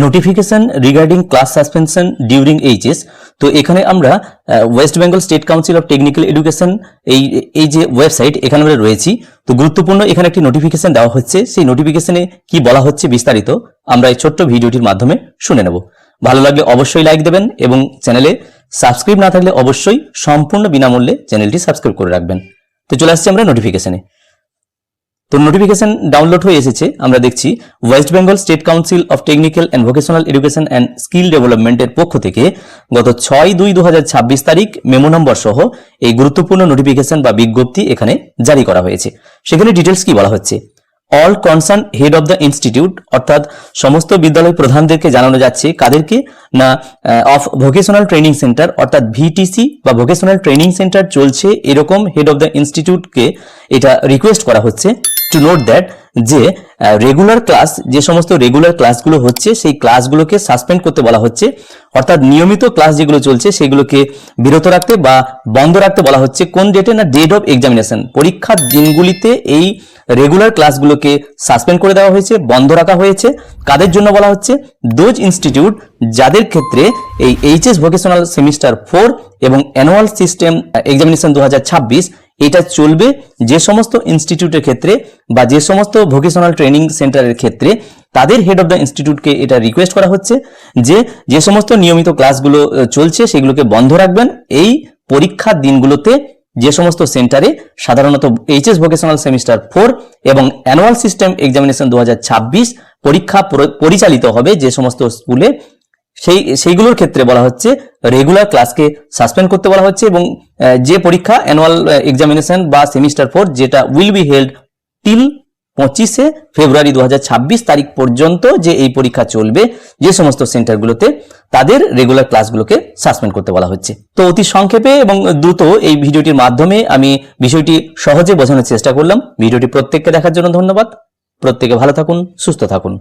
Notification regarding class suspension during HS. তো এখানে আমরা West Bengal state council of technical education এই যে ওয়েবসাইট, এখানে আমরা রয়েছি। তো গুরুত্বপূর্ণ এখানে একটি নোটিফিকেশন দেওয়া হচ্ছে। সেই নোটিফিকেশনে কি বলা হচ্ছে বিস্তারিত আমরা এই ছোট্ট ভিডিওটির মাধ্যমে শুনে নেব। ভালো লাগলে অবশ্যই লাইক দেবেন এবং চ্যানেলে সাবস্ক্রাইব না থাকলে অবশ্যই সম্পূর্ণ বিনামূল্যে চ্যানেলটি সাবস্ক্রাইব করে রাখবেন। তো চলে আসছি আমরা নোটিফিকেশনে। তো নোটিফিকেশন ডাউনলোড হয়ে এসেছে। আমরা দেখছি West Bengal state council of technical and vocational education and skill ডেভেলপমেন্টের পক্ষ থেকে গত 6/2/2026 তারিখ মেমো নম্বর সহ এই গুরুত্বপূর্ণ নোটিফিকেশন বা বিজ্ঞপ্তি এখানে জারি করা হয়েছে। সেখানে ডিটেলস কি বলা হচ্ছে, all concern head of the institute, অর্থাৎ সমস্ত বিদ্যালয় প্রধানদেরকে জানানো যাচ্ছে, কাদেরকে না অফ ভোকেশনাল ট্রেনিং সেন্টার অর্থাৎ ভিটিসি বা ভোকেশনাল ট্রেনিং সেন্টার চলছে এরকম হেড অফ দ্য ইনস্টিটিউটকে এটা রিকোয়েস্ট করা হচ্ছে টু নোট দ্যাট যে রেগুলার ক্লাস, যে সমস্ত রেগুলার ক্লাসগুলো হচ্ছে সেই ক্লাসগুলোকে সাসপেন্ড করতে বলা হচ্ছে। অর্থাৎ নিয়মিত ক্লাস যেগুলো চলছে সেগুলোকে বিরত রাখতে বা বন্ধ রাখতে বলা হচ্ছে। কোন ডেটে না ডেট অফ এক্সামিনেশন, পরীক্ষার দিনগুলিতে এই রেগুলার ক্লাসগুলোকে সাসপেন্ড করে দেওয়া হয়েছে, বন্ধ রাখা হয়েছে। কাদের জন্য বলা হচ্ছে, দোজ ইনস্টিটিউট যাদের ক্ষেত্রে এই এইচএস ভোকেশনাল সেমিস্টার 4 এবং অ্যানুয়াল সিস্টেম এক্সামিনেশন 2026 এটা চলবে, যে সমস্ত ইনস্টিটিউটের ক্ষেত্রে বা যে সমস্ত ভোকেশনাল ট্রেনিং সেন্টারের ক্ষেত্রে তাদের হেড অফ দ্য ইনস্টিটিউটকে এটা রিকোয়েস্ট করা হচ্ছে যে সমস্ত নিয়মিত ক্লাসগুলো চলছে সেগুলোকে বন্ধ রাখবেন। এই পরীক্ষার দিনগুলোতে যে সমস্ত সেন্টারে সাধারণত এইচএস ভোকেশনাল সেমিস্টার 4 এবং অ্যানুয়াল সিস্টেম এক্সামিনেশন 2026 পরীক্ষা পরিচালিত হবে, যে সমস্ত স্কুলে সেইগুলোর ক্ষেত্রে বলা হচ্ছে রেগুলার ক্লাসকে সাসপেন্ড করতে বলা হচ্ছে। এবং যে পরীক্ষা অ্যানুয়াল এক্সামিনেশন বা সেমিস্টার 4 যেটা উইল বি হেল্ড টিল 25শে ফেব্রুয়ারি 2026 তারিখ পর্যন্ত যে এই পরীক্ষা চলবে, যে সমস্ত সেন্টারগুলোতে তাদের রেগুলার ক্লাসগুলোকে সাসপেন্ড করতে বলা হচ্ছে। তো অতি সংক্ষেপে এবং দ্রুত এই ভিডিওটির মাধ্যমে আমি বিষয়টি সহজে বোঝানোর চেষ্টা করলাম। ভিডিওটি প্রত্যেককে দেখার জন্য ধন্যবাদ। প্রত্যেকে ভালো থাকুন, সুস্থ থাকুন।